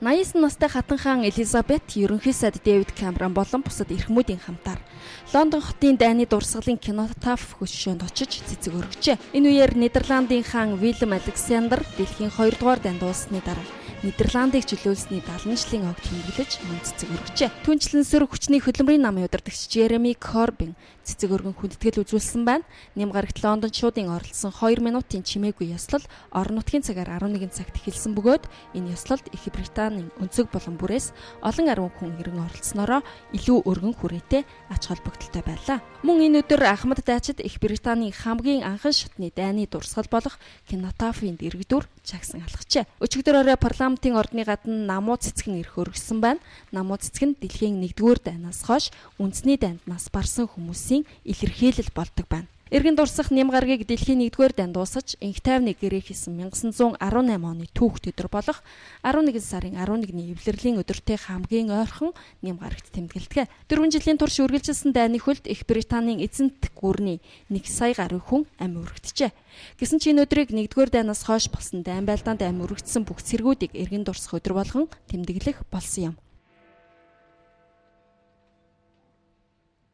89 настай хатан хаан Элизабет, ерөнхий сайд Дэвид Камерон болон бусад эрхмүүдийн хамтаар Лондон хотын дайны дурсгалын кинотаф хөшөөнд очиж цэцэг өргөжээ. Энэ үеэр Нидерландын хаан Виллем Александр дэлхийн 2 дугаар дайнд дуусны дараа Нидерландыг чөлөөлсөний 70 жилийн огт тэмдэглэж мөн цэцэг өргөжээ. Түүнчлэн сөрөг хүчний хөдөлмөрийн намын удирдагч Жереми Корбин цэцэг өргөн хүндэтгэл үзүүлсэн байна. Нэм гарагт Лондончуудын оролцсон 2 минутын чимээгүй ёслол орон нутгийн цагаар 11 цагт эхэлсэн бөгөөд энэ ёслолд Их Британийн өнцөг болон бүрээс олон арван хүн ирэн оролцсноороо илүү өргөн хүрээтэй ач холбогдолтой байлаа. Мөн энэ өдөр Ахмад дайчид Их Британийн хамгийн анхан шатны дайны дурсгал болох кинотафын дэргэдүр жагсан алхажээ. Өчигдөр орой парламентын ордны гадна намуу цэцгэн ирэх өргөссөн байна. Намуу цэцгэн дэлхийн 1-р дайнаас хойш үндэсний дайнд нас барсан хүмүүсийн илэрхийлэл болдог байна. Эргэн дурсах нэм гарагийг дэлхийн 1-р дайнд дуусаж инх тайвныг гэрээ хийсэн 1918 оны түүхт өдөр болох 11 сарын 11-ний эвлэрлийн өдөртэй хамгийн ойрхон нэм гарагт тэмдэглэдэг. 4 жилийн турш үргэлжилсэн дайны хөлд Их Британийн эзэнт гүрний 1 сая гаруй хүн амь өргөдөжээ. Гэсэн ч энэ өдрийг 1-р дайнаас хойш болсон дайн байлдаанд амь өргөдсөн бүх цэргүүдийг эргэн дурсах өдөр болгон тэмдэглэх болсон юм.